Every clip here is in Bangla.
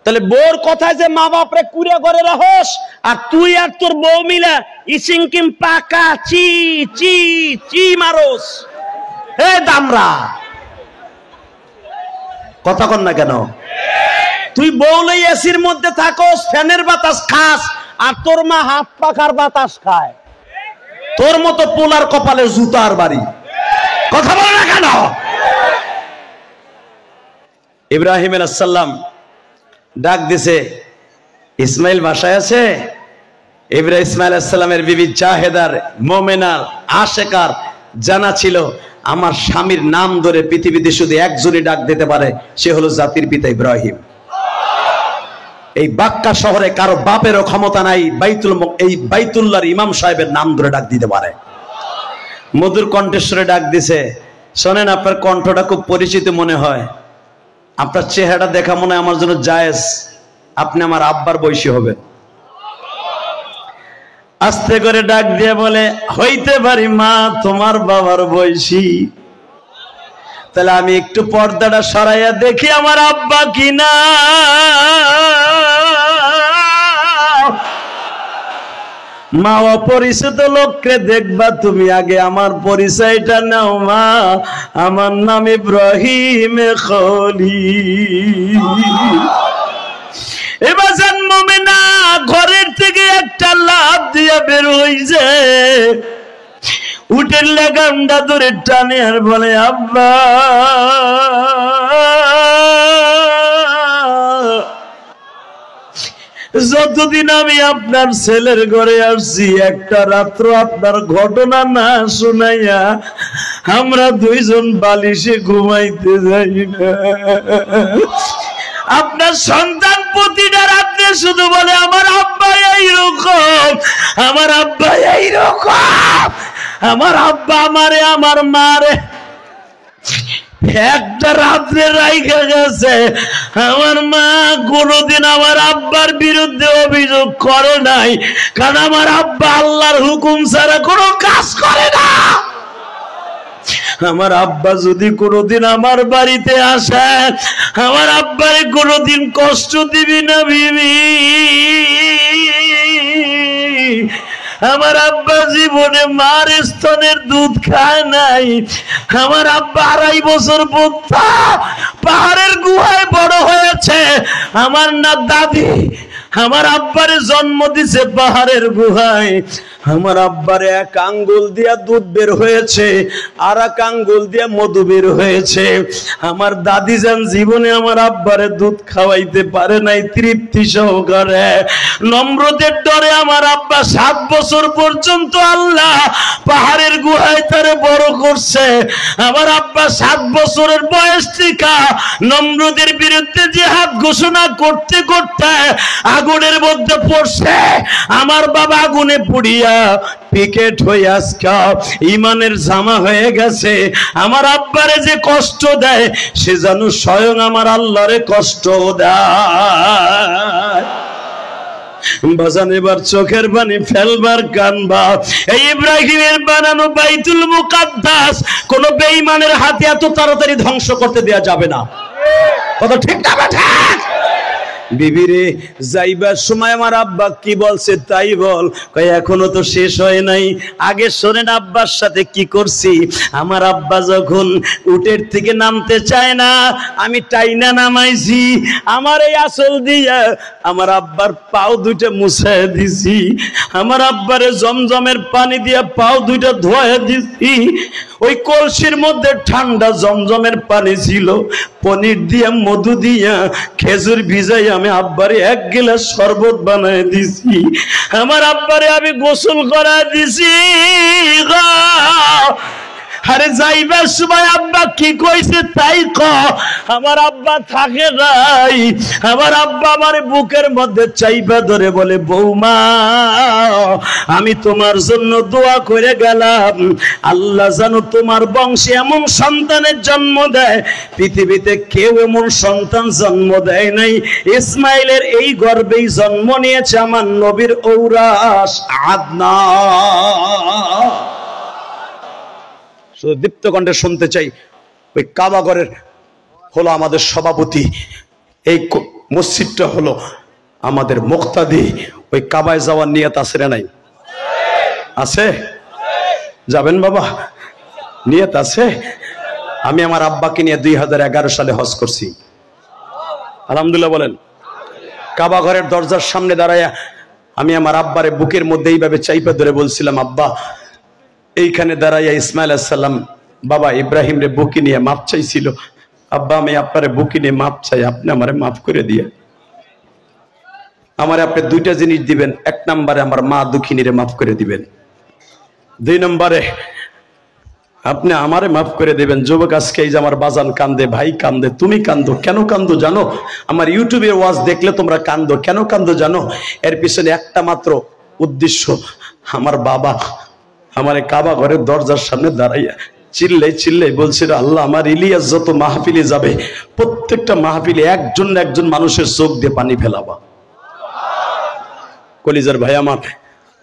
তাহলে বোর কথায় যে মা বাপরে কুড়ে করে রাখস, আর তুই আর তোর বউ মিলা ইসিংকিম পাকা চি চি চি মারস। হে দামরা, কথা কন না কেন? তুই বউলেই এসির মধ্যে থাকস, ফ্যানের বাতাস খাস, আর তোর মা হাত পাখার বাতাস খায়। তোর মতো পোলার কপালে জুতার বাড়ি। কথা বলে না কেন? ইব্রাহিম আলাইহিস সালাম ডাক দিছে, ইসমাইল বাসায় আছে? ইসমাইল আলাইহিস সালামের বিবি জাহেদার, মুমিনার, আশেকার জানা ছিল আমার স্বামীর নাম ধরে পৃথিবীতে শুধু একজনই ডাক দিতে পারে, সে হলো জাতির পিতা ইব্রাহিম। এই বাক্কা শহরে কারো বাপেরও ক্ষমতা নাই এই বাইতুল্লাহর ইমাম সাহেবের নাম ধরে ডাক দিতে পারে। মধুর কণ্ঠেশ্বরে ডাক দিছে, শোনেন আপনার কণ্ঠটা খুব পরিচিত মনে হয়, আপনার চেহারাটা দেখা মনে হয় আমার জন্য জায়েজ, আপনি আমার আব্বার বয়সী হবেন। আস্তে করে ডাক দিয়ে বলে, হইতে পারি মা তোমার বাবার বয়সী। তাহলে আমি একটু পর্দাটা সরাইয়া দেখি আমার আব্বা কিনা। মা অপরিচিত লোককে দেখবা তুমি, আগে আমার পরিচয়টা নাও মা, আমার নাম ইব্রাহিম খলিল। এবার জন্মে না ঘরের থেকে একটা লাফ দিয়া বের হইছে, উটের লাগামটা ধরে টানে আর বলে, আব্বা যতদিন আমি আপনার ছেলের ঘরে আসছি, একটা রাত্র আপনার ঘটনা না শুনাইয়া আমরা দুইজন বালিশে ঘুমাইতে যাই না। আপনার সন্তান প্রতিটা রাত্রে শুধু বলে, আমার আব্বা এইরকম, আমার আব্বা এইরকম, আমার আব্বা আমারে, আমার মারে। একটা রাত্রে রাইখা গেছে, আমার মা কোনদিন আমার আব্বার বিরুদ্ধে অভিযোগ করে নাই, কারণ আমার আব্বা আল্লাহর হুকুম ছাড়া কোনো কাজ করে না। আমার আব্বা যদি কোনদিন আমার বাড়িতে আসে, আমার আব্বারে কোনদিন কষ্ট দিবি না বিবি। আমার আব্বা জীবনে মার স্তনের দুধ খায় নাই। আমার আব্বা 2.5 বছর পাহাড়ের গুহায় বড় হয়েছে। আমার না দাদি আমার আব্বারে জন্ম দিছে পাহাড়ের গুহায়। আমার আব্বারে এক আঙ্গুল দিয়া দুধ বের হয়েছে, আর এক আঙ্গুল দিয়া মধু বের হয়েছে। আমার দাদি যান জীবনে আমার আব্বারে দুধ খাওয়াইতে পারে নাই তৃপ্তি সহকারে। নম্রদের ডরে আমার আব্বা 7 বছর পর্যন্ত আল্লাহ পাহাড়ের গুহায় তারে বড় করছে। আমার আব্বা 7 বছরের বয়স থেকে নম্রদের বিরুদ্ধে জিহাদ ঘোষণা করতে করতে আগুনের মধ্যে পড়ছে। আমার বাবা আগুনে পুড়িয়া পিকেট হয়ে আজকা ইমানের জামা হয়ে গেছে। আমার আব্বারে যে কষ্ট দেয় সে যেন স্বয়ং আমার আল্লাহরে কষ্ট দেয়। বাজান এবার চোখের পানি ফেলবার কানবা। এই ইব্রাহিমের বানানো বাইতুল মুকাদ্দাস কোন বেঈমানের হাতে এত তাড়াতাড়ি ধ্বংস করতে দেয়া যাবে না। কথা ঠিক না বেঠা? বিবিরে যাইবার সময় আমার আব্বা কি বলছে তাই বল। কই এখনো তো শেষ হয় নাই, আগে শোনেন আব্বার সাথে কি করছি। আমার আব্বা যখন উটের থেকে নামতে চায় না, আমি টাইনা নামাইছি। আমার এই আসল দিয়া আমার আব্বার পাও দুইটা মুছায় দিছি। আমার আব্বারে জমজমের পানি দিয়া পাও দুইটা ধোয়া দিছি। ওই কলসির মধ্যে ঠান্ডা জমজমের পানি ছিল, পনির দিয়া মধু দিয়া খেজুর ভিজাই আমি আব্বারে 1 গ্লাস শরবত বানায় দিছি। আমার আব্বারে আমি গোসল করা দিছি। আরে যাইবার সময় আব্বা কি কইছে তাই ক। আমার আব্বা থাকে নাই। আমার আব্বা আমার বুকের মধ্যে চাইবা ধরে বলে, বৌমা আমি তোমার জন্য দোয়া করে গেলাম, আল্লাহ জানো তোমার বংশে এমন সন্তানের জন্ম দেয় পৃথিবীতে কেউ এমন সন্তান জন্ম দেয় নাই। ইসমাইলের এই গর্ভেই জন্ম নিয়েছে আমার নবীর ঔরাস আদনান। শুধু দীপ্ত কণ্ঠে শুনতে চাই, ওই কাবাগরের হলো আমাদের সভাপতি। এই মসজিদটা হলো আমাদের মুক্তাদি। ওই কাবায় যাওয়ার নিয়ত আছে না নাই? আছে? যাবেন বাবা? নিয়ত আছে? আমি আমার আব্বাকে নিয়ে 2011 সালে হজ করছি। আলহামদুলিল্লাহ বলেন। কাবা ঘরের দরজার সামনে দাঁড়ায়া আমি আমার আব্বারে বুকের মধ্যে এইভাবে চাইপা ধরে বলছিলাম, আব্বা এইখানে দাঁড়াইয়া ইসমাইল আলাইহিস সালাম বাবা ইব্রাহিম রে বুকে নিয়ে মাপ চাইছিল। আব্বা আমি আপনারে বুকে নিয়ে মাপ চাই, আপনি আমারে মাফ করে দিয়ে। আমারে আপনি দুইটা জিনিস দিবেন, এক নম্বরে আমার মা দুঃখিনীরে মাফ করে দিবেন, 2 নম্বরে আপনি আমারে মাফ করে দিবেন। যুবক আজকে এই যে আমার বাজান কান্দে, ভাই কান্দে, তুমি কান্দো, কেন কান্দো জানো? আমার ইউটিউবের ওয়াজ দেখলে তোমরা কান্দো, কেন কান্দো জানো? এর পিছনে একটা মাত্র উদ্দেশ্য, আমার বাবা আমারে কাবা ঘরের দরজার সামনে দাঁড়াইয়া চিল্লাই বলছিল, আল্লাহ আমার ইলিয়াস যত মাহফিলে যাবে প্রত্যেকটা মাহফিলে একজন না একজন মানুষের চোখ দিয়ে পানি ফেলাবা। কলিজার ভাই আমার,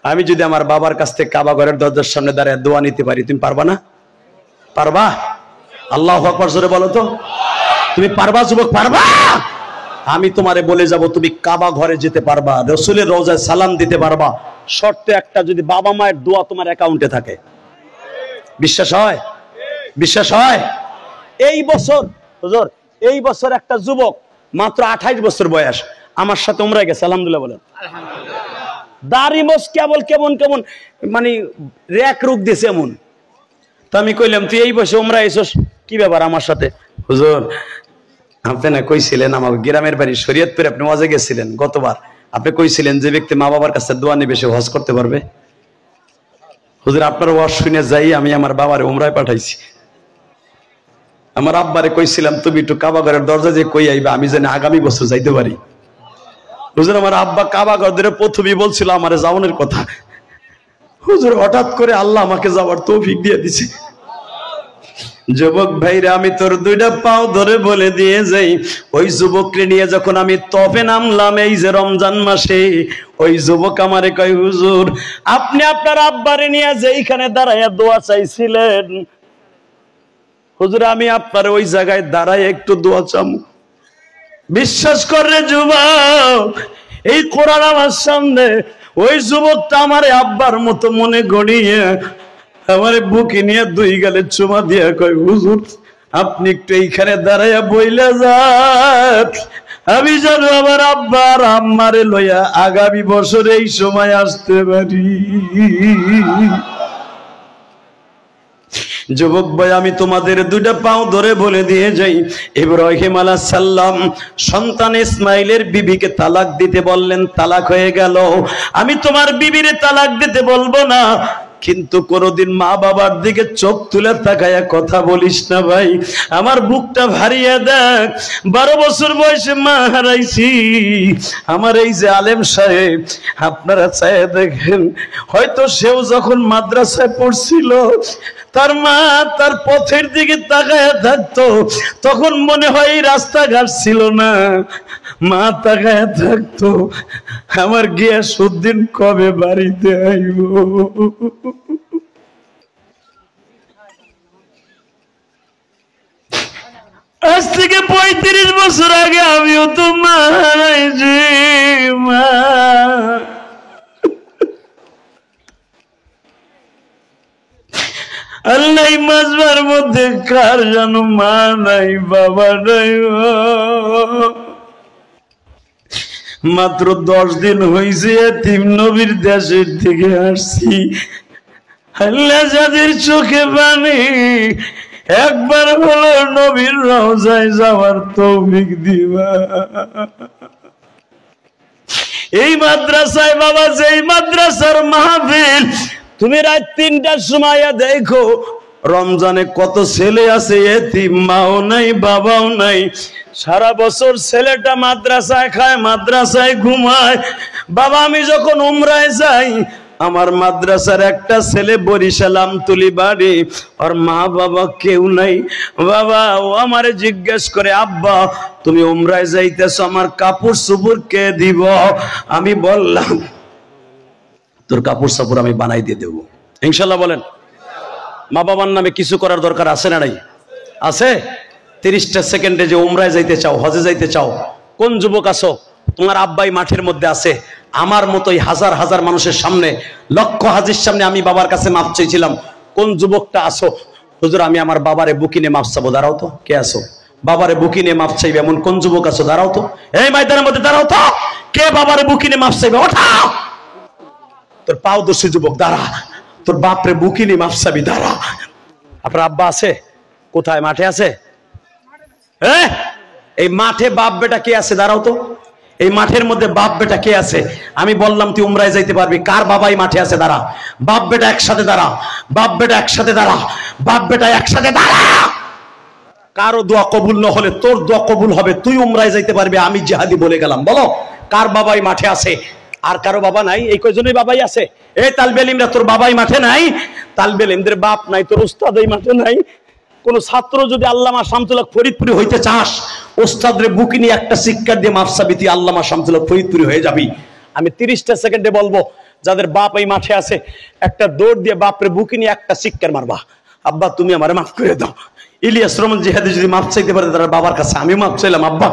আমি যদি আমার বাবার কাছ থেকে কাবা ঘরের দরজার সামনে দাঁড়ায় দোয়া নিতে পারি, তুমি পারবা না? পারবা? আল্লাহু আকবার জোরে বলো তো। তুমি পারবা যুবক? পারবা? আমি তোমারে বলে যাব তুমি কাবা ঘরে যেতে পারবা, রাসূলের রওজায় সালাম দিতে পারবা, শর্ত একটা, যদি বাবা মায়ের দোয়া তোমার অ্যাকাউন্টে থাকে। বিশ্বাস হয়? বিশ্বাস হয়? এই বছর হুজুর, এই বছর একটা যুবক মাত্র 28 বছর বয়স আমার সাথে উমরায় গেছে। আলহামদুলিল্লাহ বলেন। দাড়ি মোছ কেবল কেমন কেমন মানে র্যাক রুক দিয়েছে এমন। তো আমি কইলাম, তুই এই বয়সে উমরা এসোস, কি ব্যাপার আমার সাথে? হুজুর আপনি না কইছিলেন আমার গ্রামের বাড়ি শরীয়তপুরে, আপনি ওয়াজে গেছিলেন গতবার, আপনি কইছিলেন যে ব্যক্তি মা বাবার কাছে দোয়া নিবে সে হজ করতে পারবে। হুজুর আপনার ওয়াজ শুনে যাই আমি আমার বাবারে উমরায় পাঠাইছি। আমার আব্বারে কইছিলাম তুমি একটু কাবা ঘরের দরজা যে কই আইবা, আমি জানি আগামী বছর যাইতে পারি। হুজুর আমার আব্বা কাবা ঘর ধরে প্রথমেই বলছিল আমারে যাওয়ানোর কথা। হুজুর হঠাৎ করে আল্লাহ আমাকে যাওয়ার তৌফিক দিয়ে দিছে। যুবক ভাইরা, আমি তোর 2টা পাও ধরে বলে দিয়ে যাই, ওই যুবককে নিয়ে যখন আমি তফে নামলাম এই যে রমজান মাসে, ওই যুবক আমারে কয়, হুজুর আপনি আপনার আব্বারে নিয়ে যেইখানে দাঁড়াইয়া দোয়া চাইছিলেন, হুজুর আমি আপনার ওই জায়গায় দাঁড়াই একটু দোয়া চামু। বিশ্বাস করে যুবক, এই কোরআন আমার সামনে, ওই যুবকটা আমারে আব্বার মতো মনে গড়িয়ে আমারে বুকে নিয়ে 2 গালে চুমা দিয়া কয়, হুজুর আপনি একটু এইখানে দাঁড়াইয়া বইলা যান, আমি যেন আমার আব্বা আর আম্মারে লইয়া আগামী বছর এই সময় আসতে পারি। যুবক ভাই, আমি তোমাদের 2টা পাও ধরে বলে দিয়ে যাই, ইব্রাহিম আলাইহিস সালাম সন্তান ইসমাইলের বিবিকে তালাক দিতে বললেন, তালাক হয়ে গেল। আমি তোমার বিবিরে তালাক দিতে বলবো না, কিন্তু কোনদিন মা বাবার দিকে চোখ তুলে তাকায়া কথা বলিস না ভাই। আমার বুকটা ভারিয়ে দেখ, 12 বছর বয়সে মা হারাইছি। আমার এই যে আলেম সাহেব, আপনারা চাইয়া দেখেন, হয়তো সেও যখন মাদ্রাসায় পড়ছিল তার মা তার পথের দিকে তাকায়া থাকতো, তখন মনে হয় রাস্তাঘাট ছিল না, মা তাকায়া থাকতো আমার গিয়াসউদ্দিন কবে বাড়িতে আইব। আজ থেকে 35 বছর আগে আমিও তো মা হারাইছি। মা আল্লাহ মাজবার মধ্যে কার জানো মা নাই বাবা নাই। মাত্র 10 দিন হয়েছে এতিম নবীর দেশের থেকে আসছি। আল্লাহ যাদের চোখে পানি, একবার হলো নবীর রওজায় যাওয়ার তৌফিক দিবা। এই মাদ্রাসায় বাবা, যেই মাদ্রাসার মাহফিল, তুমি রাত 3টার সময় দেখো রমজানে কত ছেলে আছে এতিম, মাও নাই বাবাও নাই, সারা বছর ছেলেটা মাদ্রাসায় খায়, মাদ্রাসায় ঘুমায়। বাবা আমি যখন উমরায় যাই, আমার মাদ্রাসার একটা ছেলে বরিশাল আমতলী বাড়ি, আর মা বাবা কেউ নাই। বাবা ও আমারে জিজ্ঞেস করে, আব্বা তুমি উমরায় যাইতেছ, আমার কাপড় চোপড় কে দিব? আমি বললাম তোর কাপড় চোপড় আমি বানাই দিয়ে দেবো ইনশাল্লাহ। বলেন মা বাবার নামে কিছু করার দরকার আছে না নাই? আছে। 30টা সেকেন্ডে যে উমরায় যাইতে চাও, হজে যাইতে চাও, কোন যুবক আছো তোমার আব্বাই মাঠের মধ্যে আছে, আমার মতোই হাজার হাজার মানুষের সামনে, লক্ষ হাজির সামনে আমি বাবার কাছে মাপ চাইছিলাম, কোন যুবকটা আছো হুজুর আমি আমার বাবারে বুকি নিয়ে মাপ চাবো? দাঁড়াও তো, কে আছো বাবারে বুকি নিয়ে মাপ চাইবে এমন কোন যুবক আছো? দাঁড়াও তো, এই ময়দানের মধ্যে দাঁড়াও তো, কে বাবারে বুকি নিয়ে মাপ চাইবে? ওঠাও। তোর পাও দোষী যুবক দাঁড়া, তোর বাপরে বুকি নিয়ে মাপ চাবি দাঁড়া। আপনার আব্বা আছে কোথায়? মাঠে আছে? এই মাঠে বাপ বেটা কে আছে? দাঁড়াও তো, এই মাঠের মধ্যে বাপ বেটা কে আছে? আমি বললাম তুই উমরায় যাইতে পারবি, কার বাবাই মাঠে আছে? দাঁড়া, বাপ বেটা একসাথে দাঁড়া, বাপ বেটা একসাথে দাঁড়া, বাপ বেটা একসাথে দাঁড়া। কারো দোয়া কবুল না হলে তোর দোয়া কবুল হবে, তুই উমরায় যাইতে পারবি, আমি জিহাদি বলে গেলাম। বলো কার বাবাই মাঠে আছে? আর কারো বাবা নাই? এই কয়জনই বাবাই আছে। এই তালবে ইলমরা তোর বাবাই মাঠে নাই? তালবে ইলমদের বাপ নাই, তোর উস্তাদ এই মাঠে নাই? কোন ছাত্র যদি আল্লামা শামসুল হক ফরিদপুরি হইতে চাস, ওস্তাদরে বুকি নিয়ে একটা শিক্ষা দিয়ে মাফসাবি তুই আল্লামা শামসুল হক ফরিদপুরি হয়ে যাবি। আমি 30টা সেকেন্ডে বলবো, যাদের বাপ এই মাঠে আছে একটা দৌড় দিয়ে বাপরে বুকি নিয়ে একটা শিক্ষার মারবা, আব্বা তুমি আমারে মাফ করে দাও। ইলিয়াস রহমান জিহাদি যদি মাফ চাইতে পারে তার বাবার কাছে, আমি মাফ চাইলাম, আব্বা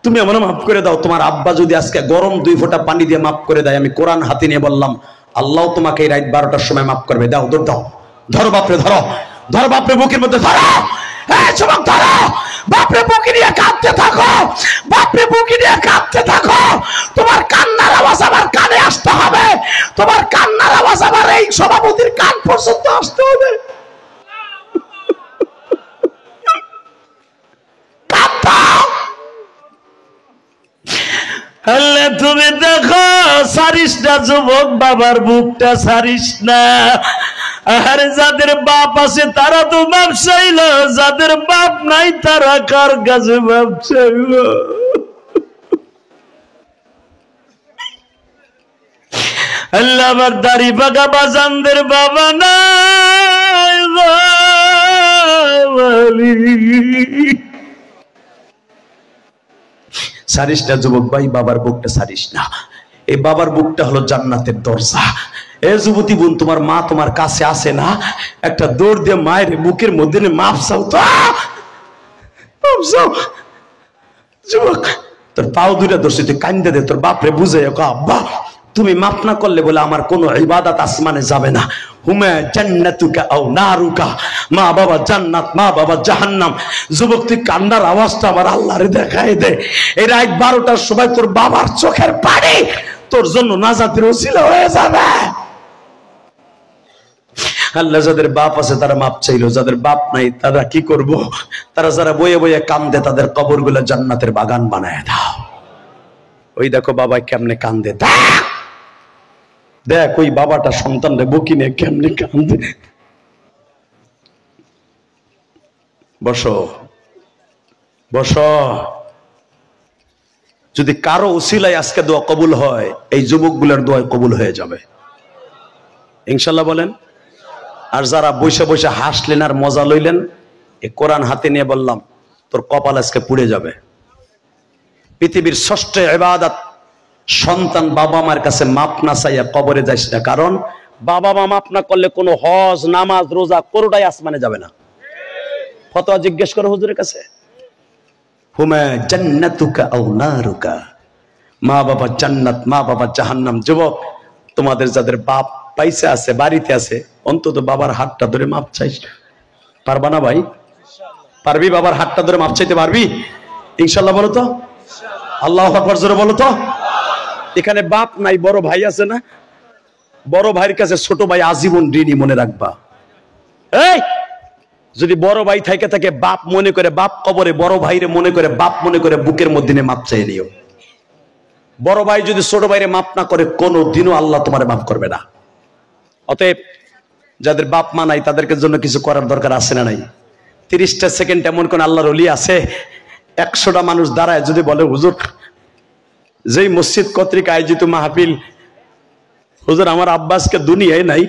তুমি আমার মাফ করে দাও। তোমার আব্বা যদি আজকে গরম 2 ফোঁটা পানি দিয়ে মাফ করে দেয়, আমি কোরআন হাতে নিয়ে বললাম আল্লাহ তোমাকে এই রাত 12টার সময় মাফ করবে। দাও দৌড় দাও, ধরো বাপরে, ধরো ধরো বাপরে বুকের মধ্যে ধরো, যুবক ধরো, বাপরে বুকে নিয়ে কাঁদতে থাকো, বাপরে বুকে নিয়ে কাঁদতে থাকো। তোমার কান্নার আওয়াজ আমার কানে আসতে হবে, তোমার কান্নার আওয়াজ আমার এই সভাপতির কান পর্যন্ত আসতে হবে। আল্লাহ তুমি দেখো সারিস না যুবক, বাবার বুকটা সারিস না। আরে যাদের বাপ আছে তারা তো মাপ চাইল, যাদের বাপ নাই তারা কার কাছে মাপ চাইল? আল্লাহ আমার দাড়ি পাকা বাজানদের বাবা নাই, সারিস না যুবক ভাই, বাবার বুকটা সারিস না। এই বাবার বুকটা হলো জান্নাতের দরজা। এ যুবতী বোন, তোমার মা তোমার কাছে আসে না, একটা দৌড় দিয়ে মায়ের বুকের মধ্যে মাপ চাও তো, মাপ চাও। যুবক তোর পাও দুইটা ধরছি, তুই কান্দে দে, তোর বাপরে বুঝে আব্বা তুমি মাফ না করলে বলে আমার কোনো ইবাদত আসমানে যাবে না। হুমা জান্নাতুকা আও নারুকা, মা বাবা জান্নাত, মা বাবা জাহান্নাম। যুবক তুই কান্নার আওয়াজটা আমার আল্লাহরে দেখায় দে। এই রাত 12টার সময় তোর বাবার চোখের পানি তোর জন্য নাজাতের ওসিলা হয়ে যাবে। আল্লাহ যাদের বাপ আছে তারা মাপ চাইলো, যাদের বাপ নাই তারা কি করব? তারা যারা বয়ে বয়ে কান্দে তাদের কবরগুলো জান্নাতের বাগান বানায় দাও। ওই দেখো বাবা কেমনে কান্দে, দেখ ওই বাবাটা সন্তানরে বুকি নিয়ে কেমনে কান্দে। বসো বসো। যদি কারো উসিলায় আজকে দোয়া কবুল হয়, এই যুবকগুলোর দোয়া কবুল হয়ে যাবে ইনশাল্লাহ বলেন। আর যারা বসে বসে হাসলেন আর মজা লইলেন, এই কোরআন হাতে নিয়ে বললাম তোর কপাল আজকে পুড়ে যাবে। পৃথিবীর ষষ্ঠ ইবাদত, সন্তান বাবা মার কাছে মাপ না চাইয়া কবরে যাইস না, কারণ বাবা মা মাপ না করলে কোনো হজ নামাজ রোজা কোনোটাই আসমানে যাবে না। ফতোয়া জিজ্ঞেস করো হুজুরের কাছে। হুমা জান্নাতুকা আও নারুকা, মা বাবা জান্নাত, মা বাবা জাহান্নাম। যুবক তোমাদের যাদের বাপ পাইসা আছে, বাড়িতে আছে, অন্তত বাবার হাতটা ধরে মাপ চাইস। পারবা না ভাই? পারবি? বাবার হাতটা ধরে মাপ চাইতে পারবি ইনশাল্লাহ? বলো তো আল্লাহু আকবার জোরে বলো তো। এখানে বাপ নাই, বড় ভাই আছে না? বড় ভাইয়ের কাছে ছোট ভাই আজীবন ঋণী, মনে রাখবা। এই যদি বড় ভাই থাকে থাকে বাপ মনে করে, বাপ কবরে বড় ভাইরে মনে করে, বাপ মনে করে বুকের মধ্যে মাপ চাই নিও। বড় ভাই যদি ছোট ভাইরে মাপ না করে, কোনো দিনও আল্লাহ তোমারে মাফ করবে না। অতএব যাদের বাপ মা নাই তাদেরকে জন্য কিছু করার দরকার আছে না নাই? 30টা সেকেন্ড এমন কোন আল্লাহর ওলি আছে 100টা মানুষ দাঁড়ায় যদি বলে হুজুর যেই মসজিদ কর্তৃক আয়োজিত মাহফিল, হুজুর আমার আব্বাসকে দুনিয়ায় নাই,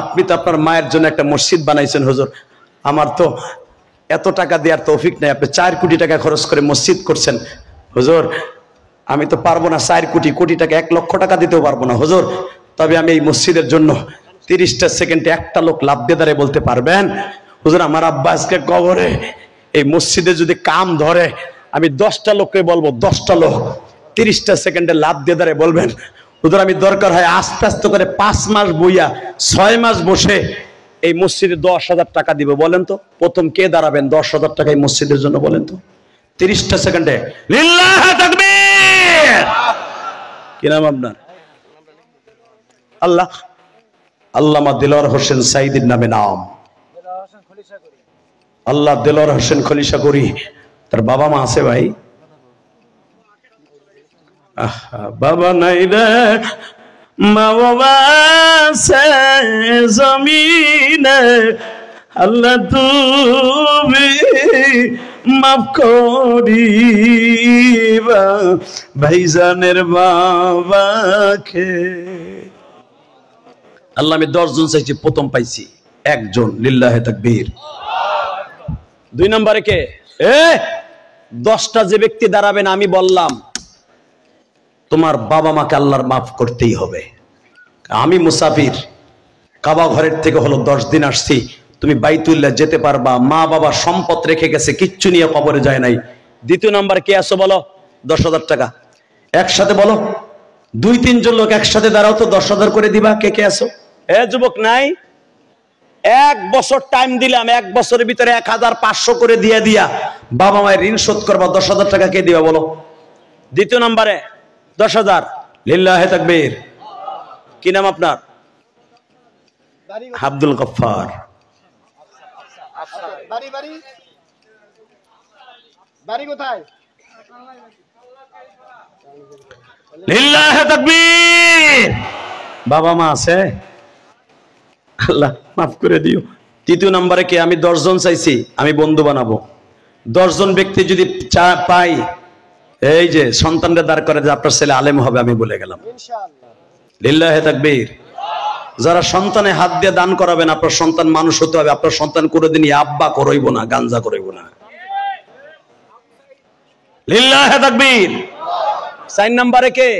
আপনি তো আপনার মায়ের জন্য একটা মসজিদ বানাইছেন, হুজুর আমার তো এত টাকা দেওয়ার তৌফিক নাই, আপনি 4 কোটি টাকা খরচ করে মসজিদ করছেন, হুজুর আমি তো পারবো না 4 কোটি টাকা, 1 লক্ষ টাকা দিতেও পারবো না হুজুর, তবে আমি এই মসজিদের জন্য 30টা সেকেন্ডে একটা লোক লাভ দিয়ে দাঁড়িয়ে বলতে পারবেন হুজুর আমার আব্বা আজকে কবরে, এই মসজিদে যদি কাম ধরে আমি 10টা লোককে বলবো, 10টা লোক 30টা সেকেন্ডে লাভ দিয়ে দাঁড়ায় বলবেন, হুজুর আমি দরকার হয় আস্তে আস্তে করে 5 মাস বইয়া 6 মাস বসে এই মসজিদে 10,000 টাকা দিব। বলেন তো প্রথম কে দাঁড়াবেন 10,000 টাকা এই মসজিদের জন্য? বলেন তো 30টা সেকেন্ডে। লিল্লাহি তাকবীর। কি নাম আপনার? আল্লাহ আল্লামা দিলওয়ার হোসেন সাইদির নামে নাম। আল্লাহ দিলওয়ার হোসেন খলিশা করি। তার বাবা মা আছে ভাই? বাবা নাই রে, মা বাবা আছে জমিনে, আল্লাহ তুমি মাফ করিবা ভাইজানের বাবাকে। আল্লাহ আমি 10 জন চাইছি, প্রথম পাইছি একজন। লিল্লাহি তাকবীর। 2 নম্বরে কে? 10টা যে ব্যক্তি দাঁড়াবেন আমি বললাম তোমার বাবা মাকে আল্লাহর মাফ করতেই হবে। আমি মুসাফির, কাবা ঘরের থেকে হলো 10 দিন আসছি, তুমি বাইতুল্লাহ যেতে পারবা, মা বাবা সম্পদ রেখে গেছে, কিচ্ছু নিয়ে কবরে যায় নাই। 2 নম্বর কে আসো বলো? 10,000 টাকা একসাথে বলো। 2-3 জন লোক একসাথে দাঁড়াও তো, 10,000 করে দিবা। কে কে আসো? যুবক নাই? 1 বছর টাইম দিলাম, 1 বছরের ভিতরে 1,500 করে দিয়া বাবা মায়ের ঋণ শোধ করবা। 10,000 টাকা কে দিবা বলো? 2 নম্বরে 10,000। লিল্লাহি তাকবীর। কি নাম আপনার? আব্দুল গফফার। বাড়ি কোথায়? লিল্লাহি তাকবীর। বাবা মা আছে? আল্লাহ মাফ করে দিও। 3 নম্বরে কে? আমি 10 জন চাইছি, আমি বন্ধু বানাবো। 10 জন ব্যক্তি যদি পাই, এই যে সন্তানরা দাঁড় করে যে আপনার ছেলে আলেম হবে, আমি বলে গেলাম ইনশাআল্লাহ। লিল্লাহি তাকবীর। যারা সন্তানে হাত দিয়ে দান করাবেন, আপনার সন্তান মানুষ হতে হবে। আপনার সন্তান কোনোদিনই আব্বা করইব না, গাঞ্জা করইব না। লিল্লাহি তাকবীর। 4 নম্বরে কে?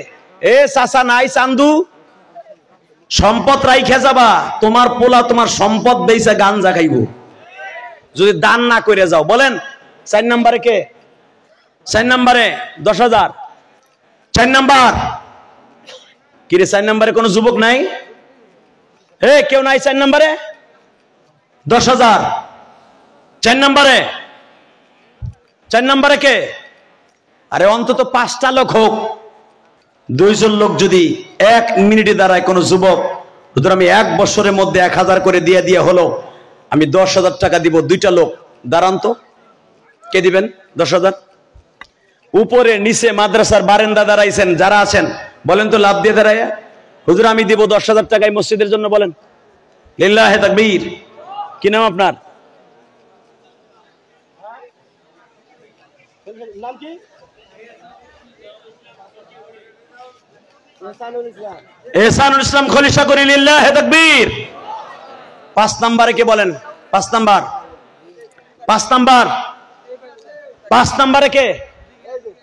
চাচা নাই চান্দু, সম্পদ রাইখা যাবা। তোমার পোলা তোমার সম্পদ বেইছে গাঞ্জা খাইব যদি দান না করে যাও। বলেন 4 নম্বরে কে? 4 নম্বরে 10,000। 4 নম্বর কি রে? 4 নম্বরে কোন যুবক নাই? কেউ নাই 4 নম্বরে? 10,000। 4 নম্বরে 4 নম্বরে কে? আরে অন্তত 5টা লোক হোক। 2 জন লোক যদি 1 মিনিটে দাঁড়ায় কোন যুবক, হুজুর আমি 1 বছরের মধ্যে 1,000 করে দিয়ে হলো আমি 10,000 টাকা দিব। 2টা লোক দাঁড়ান তো, কে দিবেন 10,000? উপরে নিচে মাদ্রাসার বারান্দা দাঁড়াইছেন যারা আছেন, বলেন তো লাভ দিয়ে দাঁড়ায়, হুজুর আমি দিব 10,000 টাকা এই মসজিদের জন্য। বলেন লিল্লাহি তাকবীর। কি নাম আপনার? নাম কি? এহসানুল ইসলাম খলিশা করি। লিল্লাহি তাকবীর। 5 নম্বরে কে? বলেন 5 নম্বর। 5 নম্বর 5 নম্বরে কে?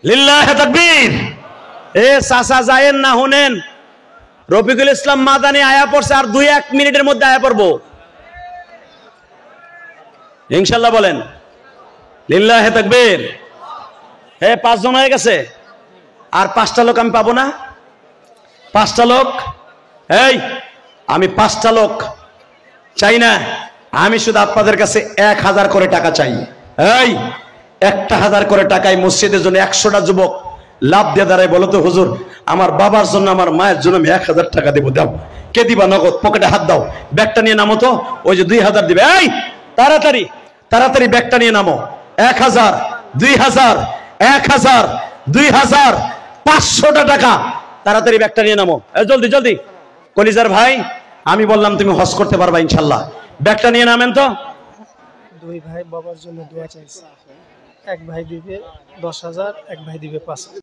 লিল্লাহি তাকবীর। চাচা যায়েন না, শুনেন, রফিকুল ইসলাম মাদানী আয়া পড়ছে, আর 2-1 মিনিটের মধ্যে আয়া পড়বো ইনশাআল্লাহ। বলেন লিল্লাহি তাকবীর। 5 জন হয়ে গেছে, আর 5টা লোক আমি পাবো না? 5টা লোক। আমি 5টা লোক চাই না, আমি শুধু আপনাদের কাছে 1,000 করে টাকা চাই। 1,000 করে টাকায় মসজিদের জন্য 100টা যুবক লাভ দিয়ে দাঁড়ায়। বলো তো হুজুর আমার বাবার জন্য আমার মায়ের জন্য আমি 1,000 টাকা দেবো। দাও। কে দিবা? নগদ। পকেটে হাত দাও। ব্যাগটা নিয়ে নামো তো। ওই যে 2,000 দিবে। তাড়াতাড়ি তাড়াতাড়ি ব্যাগটা নিয়ে নামো। 1,000, 2,000, 1,000, 2,000, 500টা টাকা। তাড়াতাড়ি ব্যাগটা নিয়ে নামো। জলদি জলদি। কলিজার ভাই, আমি বললাম তুমি হজ করতে পারবা ইনশাল্লাহ। ব্যাগটা নিয়ে নামেন তো। 2 ভাই বাবার জন্য দোয়া চাইছে। 1 ভাই দিবে 10,000, 1 ভাই দিবে 5,000।